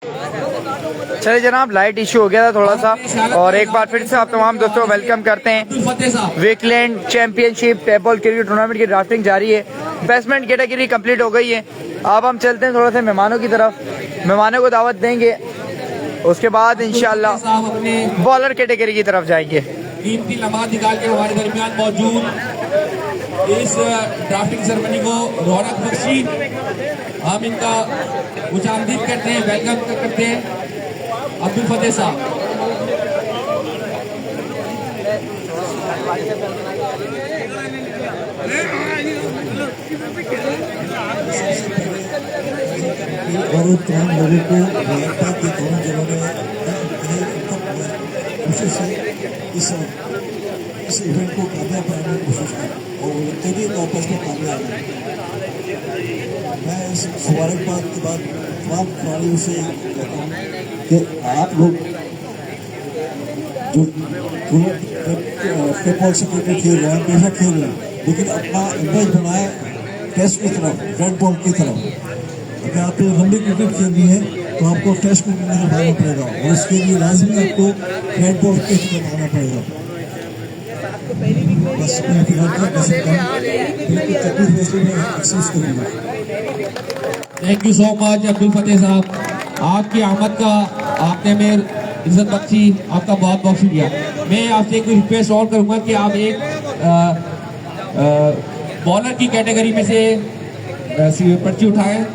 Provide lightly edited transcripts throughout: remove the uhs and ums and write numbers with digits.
चलिए जनाब, light issue हो गया था थोड़ा सा, और एक बार फिर से आप तमाम दोस्तों वेलकम करते हैं। वीकलैंड चैंपियनशिप टेबल क्रिकेट टूर्नामेंट की ड्राफ्टिंग जारी है। बेसमेंट कैटेगरी कंप्लीट हो गई है। अब हम चलते हैं थोड़ा सा मेहमानों की तरफ, मेहमानों को दावत देंगे, उसके बाद इंशाल्लाह बॉलर कैटेगरी की तरफ जाएंगे। कीमती लम्हा निकाल के हमारे दरमियान मौजूद इस ड्राफ्टिंग सेरेमनी को रौनक बख्शी हम इनका खुशामदीद करते हैं, वेलकम करते हैं अब्दुल फतेह साहब। और तमाम लोगों को मुबारकबाद देता हूँ जिन्होंने कोशिश से इस इवेंट को कामयाब बनाने की कोशिश की और तभी वापस में कामयाब है। मैं इस मुबारकबाद के बाद तमाम खिलाड़ियों से कहता हूँ कि आप लोग जो फुटबॉल से क्रिकेट खेल रहे हैं, हमेशा खेल रहे हैं, लेकिन अपना इमेज बनाए टेस्ट की तरफ, रेड बॉल की तरफ। अगर आपको लंबी क्रिकेट खेलनी है तो आपको टेस्ट क्रिकेट में निभाना पड़ेगा और इसके लिए लाजमी आपको रेड बॉल के निभाना पड़ेगा। बस मैं फिलहाल क्या कर सकता हूँ, महसूस करूँगा। Thank you so much Abdul Fateh साहब, आपकी आमद का आपने मेरे इज्जत बख्शी, आपका बहुत बहुत शुक्रिया। मैं आपसे एक रिक्वेस्ट और करूँगा कि आप एक बॉलर की कैटेगरी में से पर्ची उठाएं।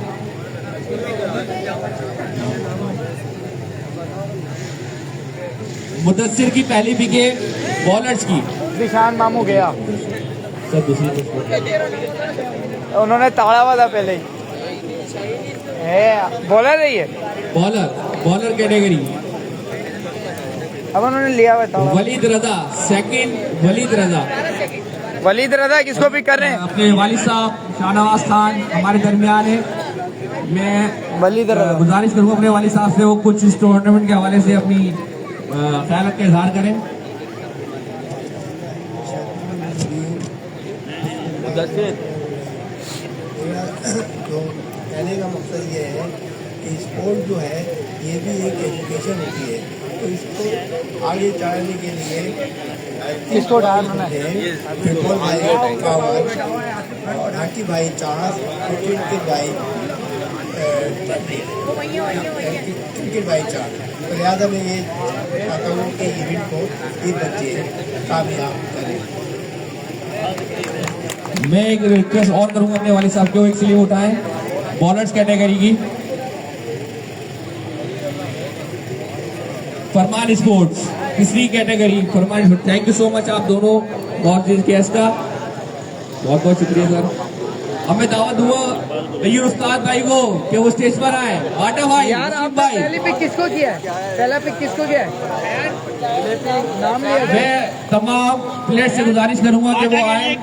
मुदस्सिर की पहली विकेट बॉलर्स की। निशान मामू गया, सर दूसरी उन्होंने ताड़ा हुआ था पहले ही। बॉलर है ये, बॉलर कैटेगरी। अब उन्होंने लिया हुआ था। वलीद रजा सेकंड, वलीद रजा किसको भी कर रहे हैं? अपने वालिद साहब शाहनवाज खान हमारे दरमियान है। मैं वलीद रजा गुजारिश करूँगा अपने वालिद साहब से वो कुछ इस टूर्नामेंट के हवाले से अपनी ख्याल का इजहार करें। तो कहने का मकसद ये है कि स्पोर्ट जो है ये भी एक एजुकेशन होती है, तो इसको आगे चलाने के लिए किसको फुटबॉल भाई कावड़ और हॉकी भाई चांस, क्रिकेट भाई चांस। तो लिहाजा मैं ये चाहता हूँ कि इवेंट को ये बच्चे कामयाब करें। मैं एक रिक्वेस्ट और करूंगा अपने वाले साहब को, एक स्लीव उठाएं बॉलर्स कैटेगरी की। फरमान स्पोर्ट्स तीसरी category, Farman sports. Thank you so much आप दोनों, बहुत गेस्ट का बहुत बहुत शुक्रिया सर। अब मैं दावत दूंगा गयूर उस्ताद भाई को कि वो स्टेज पर आए। बाटा भाई, यार आप पहली पिक किसको किया है? पहला पिक किसको किया है? नाम लिया। मैं तमाम प्लेयर्स से गुजारिश करूंगा कि वो आए।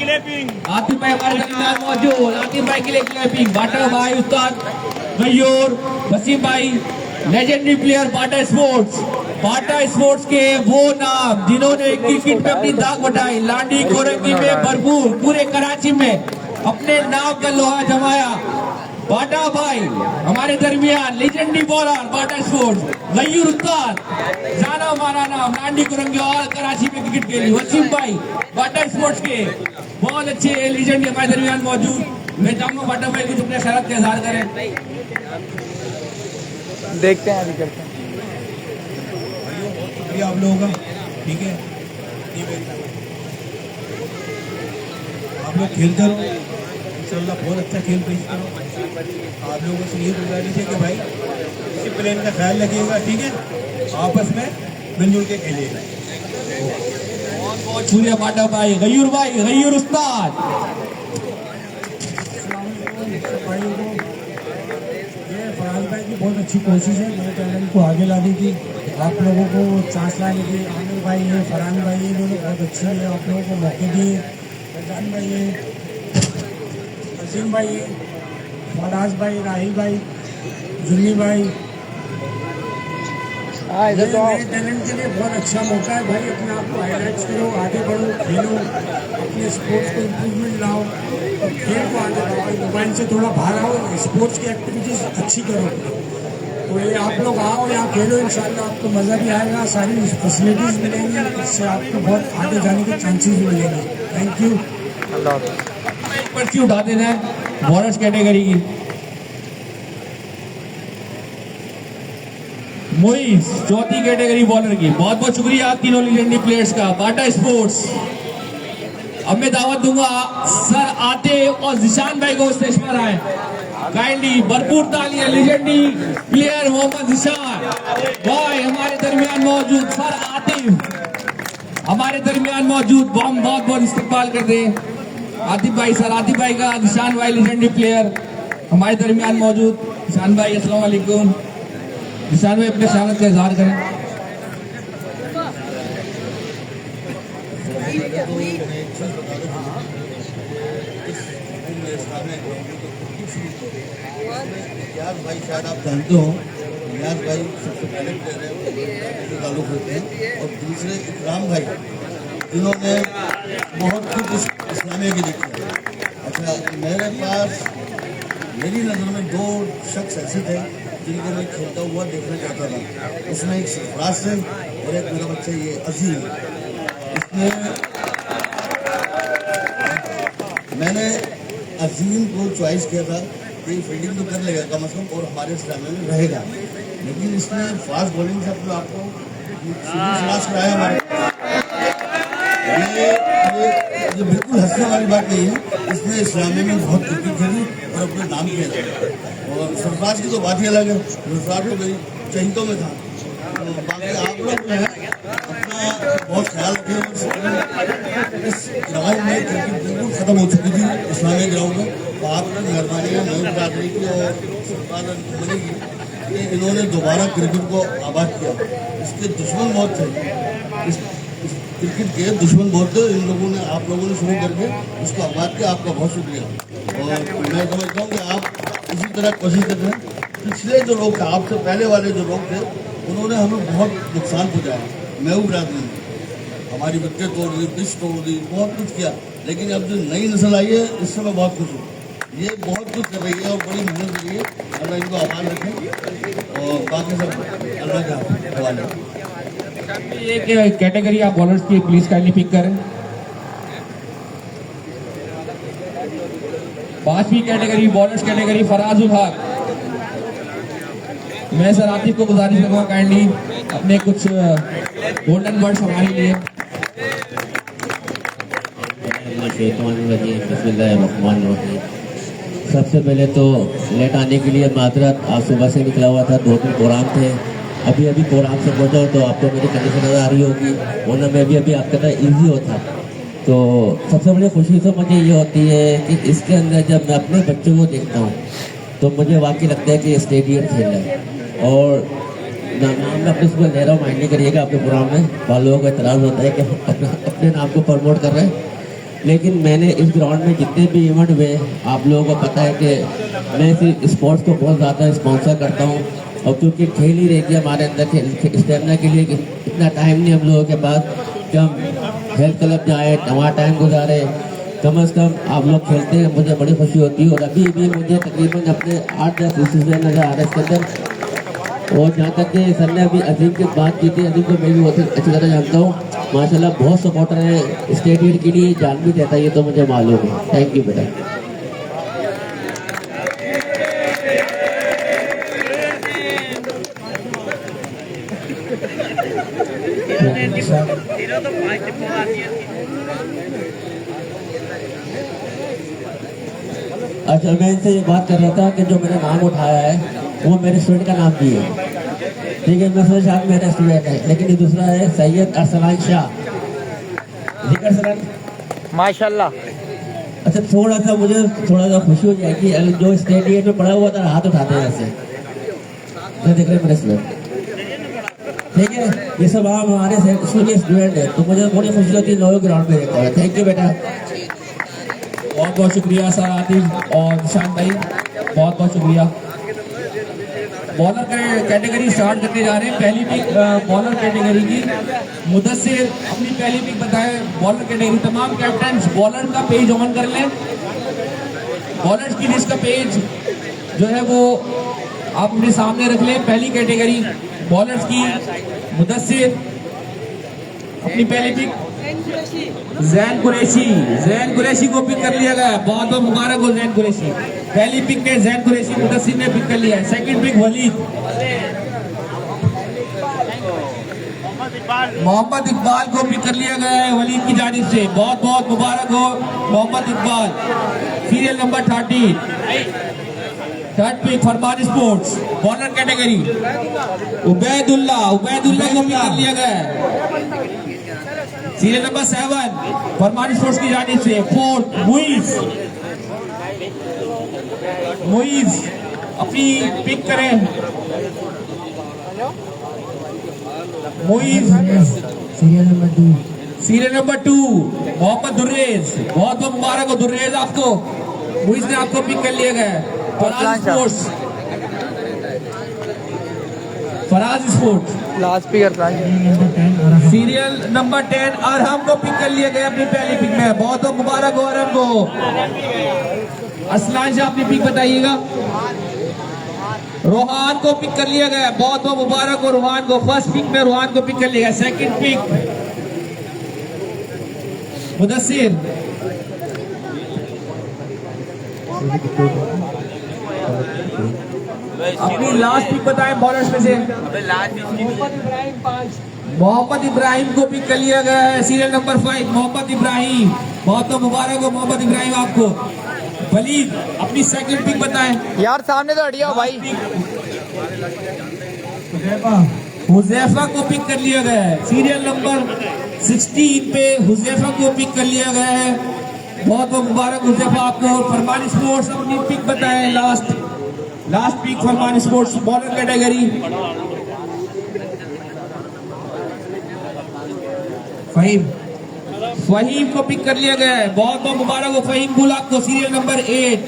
आतिफ भाई हमारे दरमियान मौजूद, आतिफ भाई के लिए क्लैपिंग। बाटा भाई, उस्ताद गयूर, वसीम भाई, लेजेंडरी प्लेयर बाटा स्पोर्ट्स के वो नाम जिन्होंने क्रिकेट में अपनी दाग बढ़ाई, लांडी कोरंगी में भरपूर, पूरे कराची में अपने नाम का लोहा जमाया। बाटा भाई हमारे दरमियान लीजेंडरी बॉलर बाटा स्पोर्ट्स, गयूर उस्ताद जाना हमारा नाम, लांडी कोरंगी और कराची में क्रिकेट खेली। वसीम भाई बाटा स्पोर्ट्स के बहुत अच्छे लीजेंडरी हमारे दरमियान मौजूद। मैं चाहूंगा बाटा भाई कुछ अपने खैरात का इजहार करें। देखते हैं, अभी करते हैं। आप लोगों का ठीक है, आप लोग खेलते रहो इंशाल्लाह, बहुत अच्छा खेल पेश करो। आप लोगों से ये गुजारिश है कि भाई इसी प्लेन का ख्याल रखिएगा, ठीक है, आपस में मिलजुल के खेलिएगा। बहुत बहुत शुक्रिया बाटा भाई, गयूर उस्ताद। ये फरहान भाई की बहुत अच्छी कोशिश है मेरे टैलेंट को आगे लाने की, आप लोगों को चांस लाने की। आमिर भाई है, फरहान भाई है, इन्होंने बहुत अच्छी है, आप लोगों को मौके दिए। फरजान भाई है, अजीम भाई है, फराज भाई, राहिल भाई, जुम्मी भाई। मेरे टैलेंट के लिए बहुत अच्छा मौका है भाई, अपने आप को हाईलाइट्स करो, आगे बढ़ो, खेलो, अपने स्पोर्ट्स को इम्प्रूवमेंट लाओ और खेल को आगे बढ़ाओ। मोबाइल से थोड़ा बाहर आओ, स्पोर्ट्स की एक्टिविटीज अच्छी करो। तो ये आप लोग आओ, यहाँ खेलो, इंशाल्लाह आपको मज़ा भी आएगा, सारी फैसिलिटीज़ मिलेंगी, इससे आपको बहुत आगे जाने के चांसेस भी मिलेंगे। Thank you. अल्लाह हाफ़िज़। एक पर्ची उठा देना है बॉलर्स कैटेगरी की। मोइज चौथी कैटेगरी बॉलर की। बहुत बहुत शुक्रिया तीनों लीजेंडरी प्लेयर्स का, बाटा स्पोर्ट्स। अब मैं दावत दूंगा सर आते और जिशान भाई को स्टेज पर आए। काइंडली भरपूर तालियां लीजेंडरी प्लेयर मोहम्मद जिशान भाई हमारे दरमियान मौजूद, सर आतिफ हमारे दरमियान मौजूद, हम बहुत बहुत इस्तेमाल करते हैं आतिफ भाई, सर आतिफ भाई का। जिशान भाई लीजेंडरी प्लेयर हमारे दरमियान मौजूद। जिशान भाई अस्सलाम वालेकुम। जिशान भाई अपने ख्याल का इजहार करें। नियाज भाई शायद आप जानते हो, नियाज भाई सबसे पहले प्लेयर से ताल्लुक़ होते हैं, और दूसरे इकराम भाई जिन्होंने बहुत कुछ इस्लामिया की देखी है। अच्छा, मेरे पास मेरी नज़र में दो शख्स ऐसे थे जिनको मैं खेलता हुआ देखना चाहता था। उसमें एक सरफराज थे और एक मेरा बच्चा ये अजीम। इसमें मैंने अजीम को चॉइस किया था कि फील्डिंग तो कर लेगा कम अज़ कम और हमारे स्टैमिना में रहेगा, लेकिन इसने फास्ट बॉलिंग से अपने आप को क्लास कराया हमारे। ये बिल्कुल हंसने वाली बात नहीं है। इसने इस्लामी में बहुत क्रिकेट खेली और अपने नाम किया। और सरफराज की तो बात ही अलग है, सरफराज तो मेरी चहितों में था। तो बाकी आप लोग जो है अपना बहुत ख्याल रखें। इस ग्राउंड में क्रिकेट बिल्कुल ख़त्म हो चुकी थी इस्लामी ग्राउंड में, तो आपकी मेहरबानी है मयूर बरादरी की और सरफराज मनी की कि इन्होंने दोबारा क्रिकेट को आबाद किया। इसके दुश्मन बहुत थे, इस क्रिकेट के दुश्मन बहुत थे, इन लोगों ने आप लोगों ने शुरू करके इसको आबाद किया। आपका बहुत शुक्रिया। और मैं समझता हूँ कि आप इसी तरह कोशिश कर रहे हैं। पिछले जो लोग थे, आपसे पहले वाले जो लोग थे, उन्होंने हमें बहुत नुकसान पहुँचाया। महबूब बरादरी ने हमारी विकेट तोड़ दी, पिच तोड़ दी, बहुत कुछ किया, लेकिन अब जो नई नस्ल आई है इससे मैं बहुत खुश हूँ। ये बहुत कुछ कर रही है और बड़ी मेहनत कर रही है। अल्लाह इनको आसान रखें और बाकी सब अल्लाह के हवाले। एक कैटेगरी आप बॉलर्स की प्लीज काइंडली पिक करें। पांचवी category bowlers category Faraz ul Haq. मैं सर आतिफ को गुजारिश करूंगा काइंडली अपने कुछ गोल्डन वर्ड्स हमारे लिए। सबसे पहले तो लेट आने के लिए माजरत, आज सुबह से निकला हुआ था, 2-3 प्रोग्राम थे, अभी प्रोग्राम से पहुंचा हूं, तो आपको मेरी कंडीशन नज़र आ रही होगी, वरना मैं भी अभी आपके तरह ईजी होता। तो सबसे बड़ी खुशी तो मुझे ये होती है कि इसके अंदर जब मैं अपने बच्चों को देखता हूँ तो मुझे वाकई लगता है कि स्टेडियम खेल रहा है। और नाम में अपने सुबह ले रहा हूँ, माइंड नहीं करिएगा, आपके प्रोग्राम में बहुत लोगों को एतराज़ होता है कि अपने नाम को प्रमोट कर रहे हैं, लेकिन मैंने इस ग्राउंड में जितने भी इवेंट हुए, आप लोगों को पता है कि मैं इस स्पोर्ट्स को बहुत ज़्यादा स्पॉन्सर करता हूँ। और क्योंकि खेल ही रहती है हमारे अंदर, स्टेमिना के लिए इतना टाइम नहीं हम लोगों के पास कि हम हेल्थ क्लब जाए, हमारा टाइम गुजारे। कम से कम आप लोग खेलते हैं, मुझे बड़ी खुशी होती है। और अभी भी मुझे तकरीबन अपने 8-10 नज़र आ रहे हैं इसके अंदर। और जहाँ तक कि सर ने अभी अजीम की बात की थी, अजीम को मैं भी बहुत अच्छी तरह जानता हूँ, माशाल्लाह बहुत सपोर्टर है स्टेडियम के लिए, जान भी देता है, ये तो मुझे मालूम है। थैंक यू बेटा। अच्छा, मैं इनसे ये बात कर रहा था कि जो मैंने नाम उठाया है वो मेरे स्टूडेंट का नाम भी है, ठीक है। मैं सोचा आप मेरा स्टूडेंट है, लेकिन ये दूसरा है सैयद अरसलान शाह। ठीक है माशाल्लाह। अच्छा, थोड़ा सा खुशी हो जाएगी अगर जो स्टेडियम में पड़ा हुआ था हाथ उठाते हैं ऐसे, मैं देख रहे मेरे स्टूडेंट, ठीक है। ये सब आप हमारे स्कूल के स्टूडेंट है, तो मुझे बड़ी खुशी होती है लोगों ग्राउंड में देखता है। थैंक यू बेटा। बहुत बहुत शुक्रिया सर आतिफ और निशान भाई, बहुत बहुत शुक्रिया। बॉलर कैटेगरी स्टार्ट करने जा रहे हैं। पहली पिक बॉलर कैटेगरी की मुदस्सिर अपनी पहली पिक बताए। बॉलर कैटेगरी तमाम कैप्टन बॉलर का पेज ऑन कर लें। बॉलर्स की लिस्ट का पेज जो है वो आप अपने सामने रख लें। पहली कैटेगरी बॉलर्स की मुदस्सिर, अपनी पहली पिक जैन कुरैशी को पिक कर लिया गया है। बहुत बहुत मुबारक हो जैन कुरैशी। पहली पिक में जैन कुरैशी मुदस्सिर ने पिक कर लिया है। सेकंड पिक वलीद, मोहम्मद इकबाल को पिक कर लिया गया है वलीद की जानिब से। बहुत बहुत मुबारक हो Mohammad Iqbal. Serial number 13, third pick Farman sports bowler category Ubaidullah को पिक कर लिया गया है। सीरियल नंबर 7 फरमान स्पोर्ट्स की जानिब से। फोर्थ मुइज अपनी पिक करें। Muiz serial number 2 Mohammad Durrez. बहुत बहुत मुबारक हो दुर्रेज आपको। मुइज ने आपको पिक कर लिया गया है। Faraz sports last pick serial number 10 Arham को पिक कर लिया गया अपनी पहली पिक में। बहुत बहुत मुबारक हो अरहम को। असलान शाह अपनी पिक बताइएगा। रोहान को पिक कर लिया गया। बहुत बहुत मुबारक हो रोहान को। फर्स्ट पिक में रोहान को पिक कर लिया गया। सेकंड पिक मुदस्सिर, अपनी लास्ट पिक बताएं बॉलर्स में से। मोहम्मद इब्राहिम को पिक कर लिया गया है। Serial number 5 Mohammad Ibrahim. बहुत बहुत मुबारक हो मोहम्मद इब्राहिम आपको। वलीद अपनी सेकंड पिक बताएं। यार सामने तो हटिया भाई। हुजैफा को पिक कर लिया गया है। सीरियल नंबर 16 पे हुजैफा को पिक कर लिया गया है। बहुत बहुत मुबारक हुजैफा आपको। फरमान स्पोर्ट्स अपनी पिक बताएं। Last pick Farman sports bowler category Faheem को पिक कर लिया गया है। बहुत बहुत मुबारक हो फहीम गुलाब को। सीरियल नंबर 8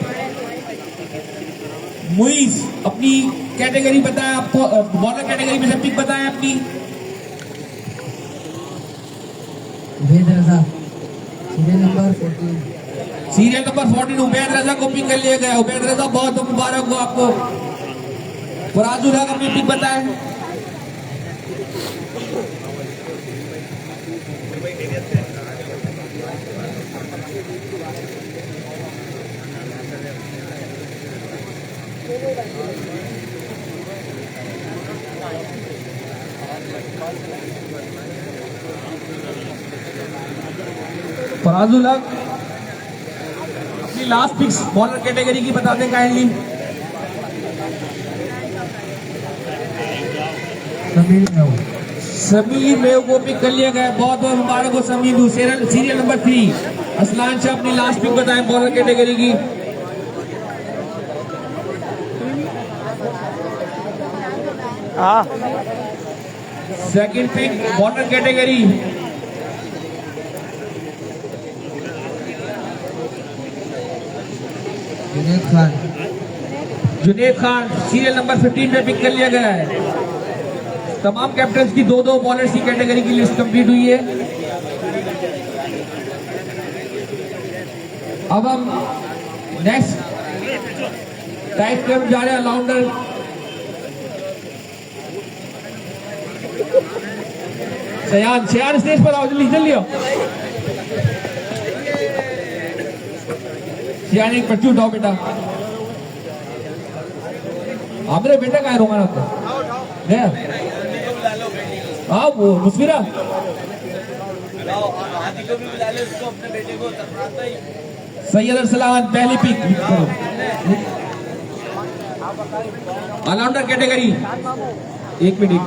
मुइज अपनी कैटेगरी बताएं। आपको बॉलर कैटेगरी में से पिक बताएं अपनी। सीरियल नंबर 14 उबैद रजा को पिक कर लिया गया। उबैद रजा बहुत बहुत मुबारक हो आपको। फराजुल हक अपनी पिक बताएं। फराजुल हक अपनी लास्ट पिक्स बॉलर कैटेगरी की बता दें काइंडली। समीर मेव को पिक कर लिया गया। बहुत बहुत मुबारक हो समीर। सीरियल नंबर 3 असलान शाह अपनी लास्ट पिक बताएं बॉलर कैटेगरी की। Second pick bowler category Junaid Khan. Serial number 15 पे पिक कर लिया गया है। तमाम कैप्टन्स की दो बॉलर्स की कैटेगरी की लिस्ट कंप्लीट हुई है। अब हम नेक्स्ट टाइप पे जा रहे हैं। अलाउंडर शयान स्टेज पर आओ। जल्दी आओ। शयान एक पर्ची उठाओ बेटा। मेरे बेटा कहाँ है रोमाना को गया? वो मुस्फिरा सैयद अरसलान पहली पिक ऑलराउंडर कैटेगरी। एक मिनट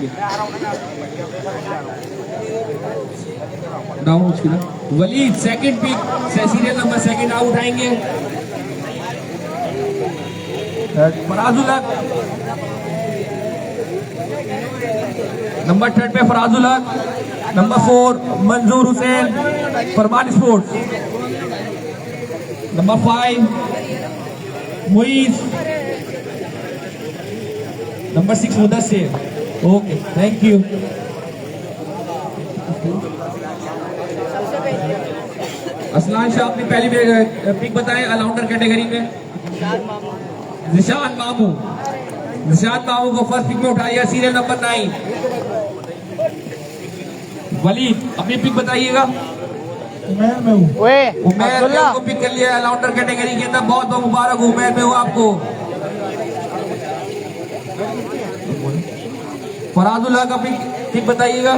डाउन मुश्किल। Waleed second pick serial number 2 out आएंगे। फराजुल हक नंबर 3 पे फराजुल हक। Number 4 Manzoor Hussain Farman sports. Number 5 Muiz. Number 6 Mudassir. Okay thank you. Aslan Shah अपनी पहली पिक बताएं अलाउंडर कैटेगरी में। निशान मामू निशांत बाबू को फर्स्ट पिक में उठाइए, सीरियल नंबर 9। वलीद अपनी पिक बताइएगा। मैं हूँ। ओए उमैर अब्दुल्ला को पिक कर लिया है ऑलराउंडर कैटेगरी के अंदर, बहुत बहुत मुबारक हो उमैर में हो आपको। फराजुल्लाह का पिक बताइएगा।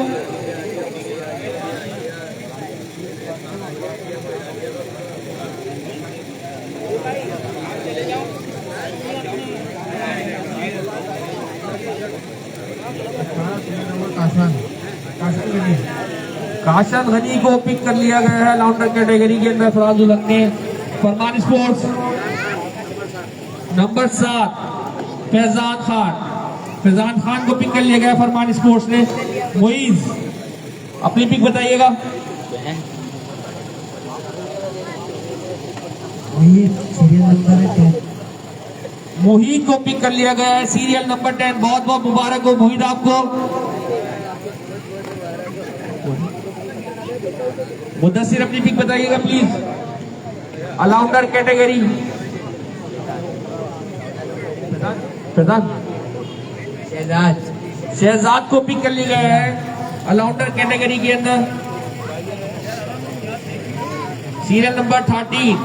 काशन गनी को पिक कर लिया गया है लाउंडर कैटेगरी के अंदर फराजुल हक ने। फरमान स्पोर्ट्स नंबर 7 फैजान खान को पिक कर लिया गया फरमान स्पोर्ट्स ने। मोइज अपनी पिक बताइएगा। मोहित को पिक कर लिया गया है सीरियल नंबर 10। बहुत बहुत मुबारक हो मोहित आपको। मुद्दसिर अपनी पिक बताइएगा प्लीज। अलाउंडर कैटेगरी शहजाद को पिक कर लिया गया है अलाउंडर कैटेगरी के अंदर, सीरियल नंबर 13।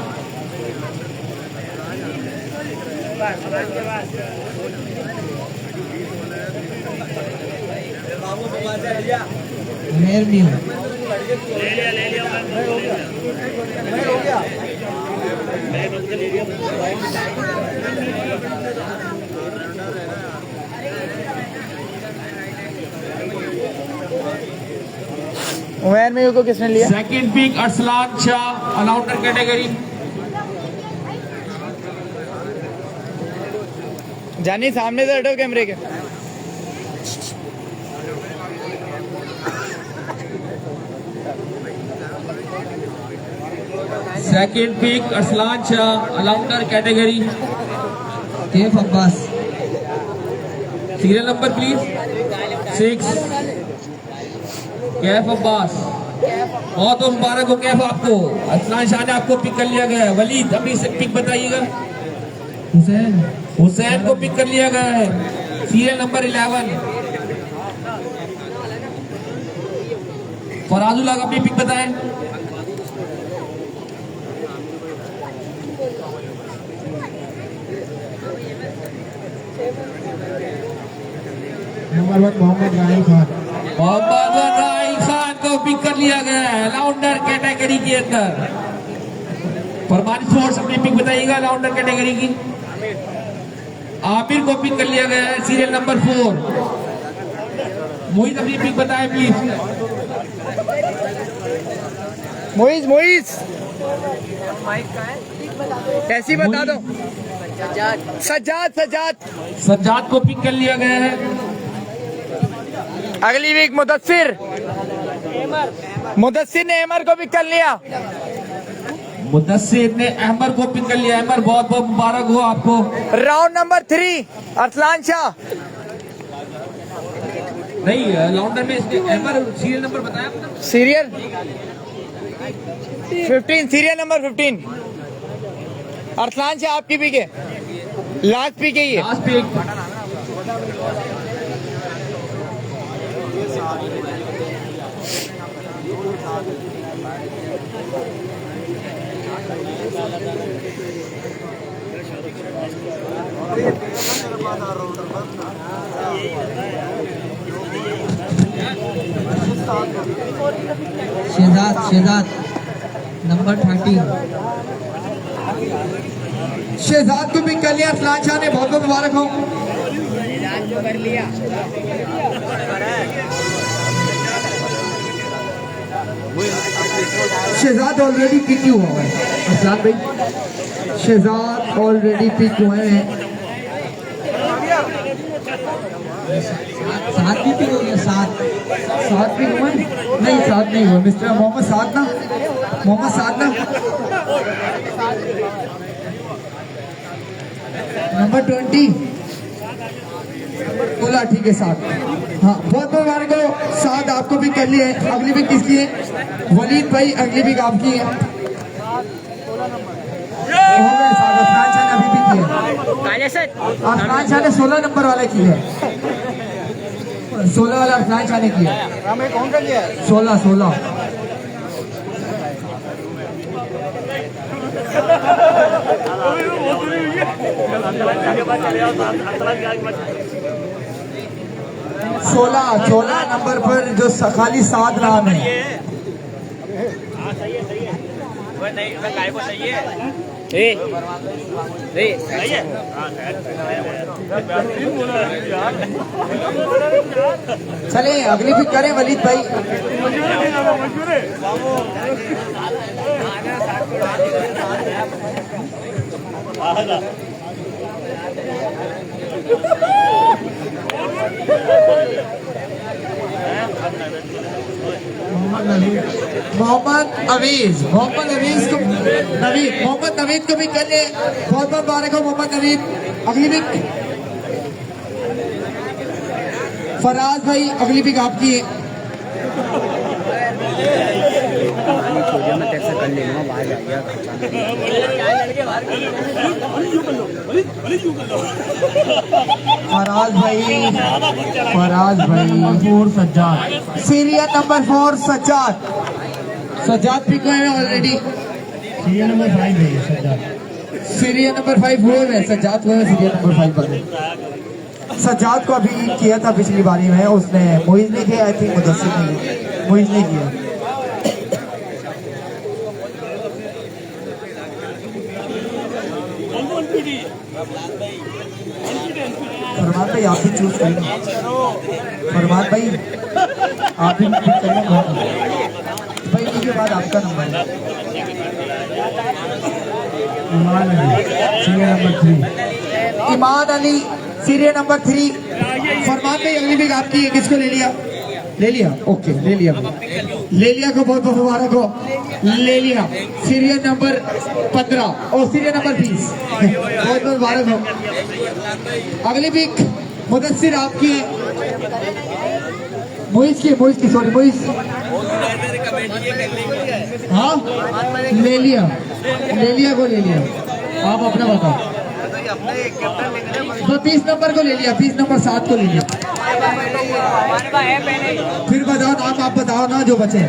उमैर में को किसने लिया? Second pick Arsalan Shah allrounder category. जानी सामने से हटो कैमरे के। Second pick Arsalan Shah allrounder category. Kaif Abbas serial number please 6 Kaif Abbas. बहुत बहुत मुबारक हो कैफ आपको। अरसलान शाह ने आपको पिक कर लिया गया है। वलीद अपनी पिक बताइएगा। हुसैन को पिक कर लिया गया है सीरियल नंबर 11। फराजुल्लाह का अपनी पिक बताएं। नंबर 1 मोहम्मद राही खान। मोहम्मद राही खान को पिक कर लिया गया है लाउंडर कैटेगरी के अंदर। फरमान स्पोर्ट्स अपनी पिक बताइएगा लाउंडर कैटेगरी की। आमिर को पिक कर लिया गया है सीरियल नंबर 4। मोहित अपनी पिक बताएं प्लीज। मोइज ऐसी बता दो। सज्जाद को पिक कर लिया गया है। अगली वीक मुदस्सिर ने अहमर को पिक कर लिया। मुदस्सिर ने अहमर को पिक कर लिया। अहमर बहुत बहुत मुबारक हो आपको। Round number 3 Arsalan Shah. नहीं लाउंडर में इसने अहमर सीरियल नंबर बताया आपने? Serial 15 serial number 15 Arsalan Shah आपकी पिक है। लास्ट पिक है ये। Last pick Shahzad number 13। Shahzad को पिक कर लिया अरसलान शाह ने। बहुत बहुत मुबारक हो। शहजाद ऑलरेडी पिक हुआ है अरसलान भाई। शहजाद ऑलरेडी पिक हुए हैं। 7 भी पिक हो गया। 7 पिक हुए नहीं? 7 नहीं हुआ मिस्टर मोहम्मद साद ना। नंबर 20 बोला ठीक है 7। हाँ बहुत बहुत मुबारक हो। 7 आपको भी कर लिए। अगली भी किसकी है? वलीद भाई अगली भी आपकी है। हो गए 7 अफरान शाह ने अभी भी की है। अफनान शाह ने 16 नंबर वाले की है, 16 वाला अफनान शाह ने किया। कौन सा लिया? 16। सोलह नंबर पर जो खाली 7 नाम है। चले अगली भी करें वलीद भाई। मोहम्मद अवीज को भी कर ले। बहुत बहुत मुबारक हो मोहम्मद नवीद। अगली भी फराज भाई, अगली भी आपकी है। फराज भाई 4 सज्जाद, सीरियल नंबर 4 सज्जाद भी है ऑलरेडी। सीरियल नंबर 5 है सीरियल नंबर 5 वो है सज्जाद को है सीरियल नंबर 5 पर। सज्जाद को अभी किया था पिछली बारी में, उसने मोइज ने किया, आई थिंक मुदस्सिर ने, मोइज ने किया। फरमान भाई आप भी चूज करें, फरमान भाई आप भी करें भाई। इसके बाद आपका नंबर है ईमान अली सीरियल नंबर 3। फरमान भाई अगली भी आपकी है, किसको ले लिया? ओके ले लिया को बहुत बहुत मुबारक हो। ले लिया सीरियल नंबर 15 और सीरियल नंबर 20 बहुत बहुत मुबारक हो। अगली भी मुदस्सिर आपकी है, मोइज की सॉरी मोइज। हाँ ले लिया आप अपना बताओ। तो 20 नंबर को ले लिया, 20 नंबर 7 को ले लिया। फिर बताओ नाम, आप बताओ ना जो बचे।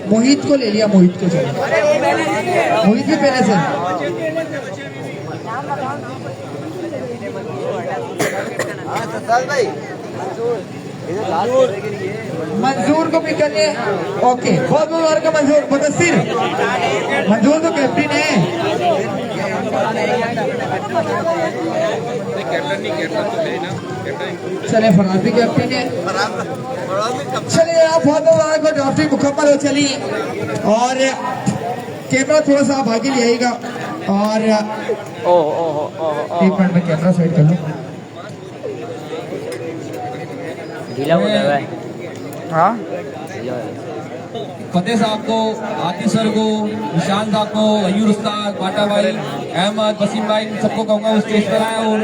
मोहित को ले लिया, मोहित को चलो, मोहित भी पहले से। मंजूर को भी कर लिए। ओके बहुत मुबारक मंजूर। मुदस्सिर मंजूर तो कैप्टन है। चले फराज भी कैप्टन है। चलिए आप बहुत मुबारक हो, ड्राफ्टिंग मुकम्मल हो चली। और कैमरा थोड़ा सा आप आगे ले आएगा और 1 मिनट में कैमरा साइड कर लो। हाँ फतेह साहब को, आतिश सर को, निशान साहब को, अयूर उस्ताद, बाटा भाई, अहमद, वसीम भाई, सबको कहूँगा वो स्टेज पर आए और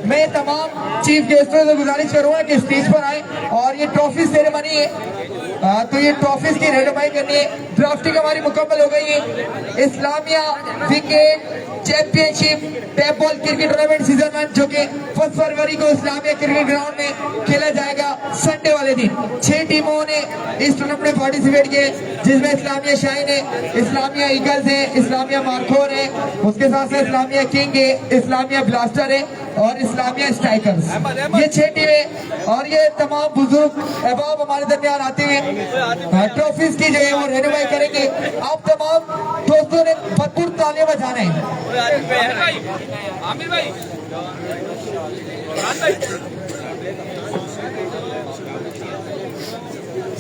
मैं तमाम चीफ गेस्टों से गुजारिश करूंगा कि स्टेज पर आए और ये ट्रॉफी सेरेमनी है, तो ये ट्रॉफीज की रेडमाई करनी है। ड्राफ्टिंग हमारी मुकम्मल हो गई है। Islamia wicket championship tap ball cricket tournament season 1 जो कि 1 फरवरी को इस्लामिया क्रिकेट ग्राउंड में खेला जाएगा संडे वाले दिन। 6 टीमों ने इस टूर्नामेंट में पार्टिसिपेट किए, जिसमें इस्लामिया शाइन है, इस्लामिया ईगल्स है, इस्लामिया मार्कोर है, उसके साथ साथ इस्लामिया किंग है, इस्लामिया ब्लास्टर है और इस्लामिया स्ट्राइकर्स। ये 6 टीमें और ये तमाम बुजुर्ग अहबाब हमारे दरमियान आते हुए ट्रॉफीज की जो है वो रेनोवाई करेंगे। आप तमाम दोस्तों ने भरपूर तालियां बजाना है। आमिर भाई,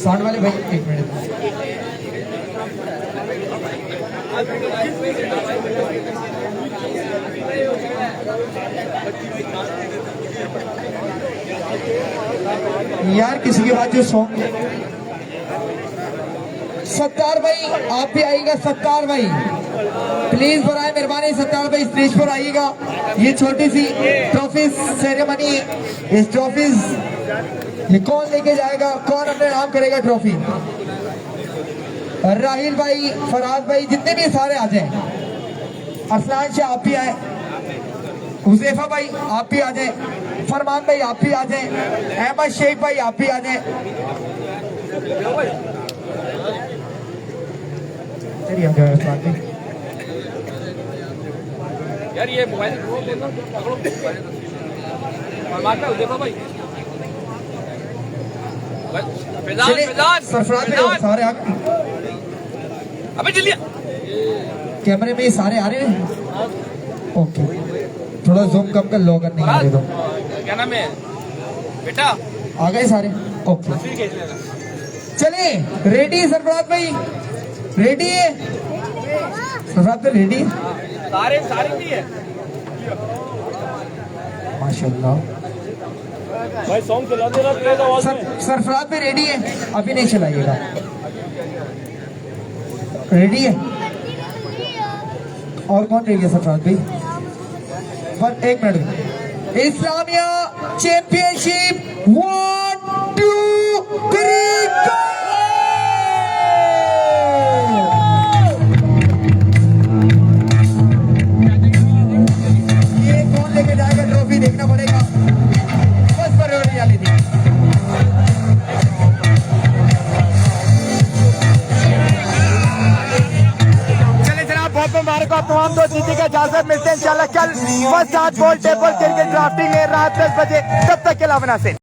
साउंड वाले भाई 1 मिनट। यार किसी के बाद जो सॉन्ग सत्तार भाई आप भी आइएगा। सत्तार भाई प्लीज बराए मेहरबानी सत्तार भाई स्टेज पर आइएगा। ये छोटी सी ट्रॉफीज सेरेमनी है। इस ट्रॉफीज ये कौन लेके जाएगा, कौन अपने नाम करेगा ट्रॉफी? राहिल भाई, फराज भाई, जितने भी सारे आ जाए। अरसलान शाह आप भी आए, हुजैफा भाई आप भी आ जाए, फरमान भाई आप भी आ जाए, अहमद शेख भाई आप भी आ जाए। चलिए हम जाए अरसलान भाई। यार ये मोबाइल पकड़ो, देखो भाई। चलिए, सरफराज भाई सारे आ गए। अबे जल्दी कैमरे में ये सारे आ रहे हैं। ओके, थोड़ा जूम कम कर लो अगर नहीं आ रहे तो। क्या नाम है बेटा? आ गए सारे। ओके, चलिए रेडी है सरफराज भाई? रेडी है सरफराज भाई? रेडी है? सारे भी है माशाल्लाह। भाई सॉन्ग चला दे रहा तेज आवाज में। सरफराज भाई रेडी है? अभी नहीं चलाइएगा। रेडी है? और कौन रेडी है सरफराज भाई? पर एक मिनट, इस्लामिया चैंपियनशिप 1 2 3 गो! ये कौन लेके जाएगा ट्रॉफी देखना पड़ेगा। बस पर रियलिटी। चलिए जनाब, बहुत मुबारक आप तमाम दोस्त, जीती का इजाजत, मिलते हैं इंशाल्लाह कल first 8 ball table cricket drafting में रात 10 बजे। तब तक के अलावा से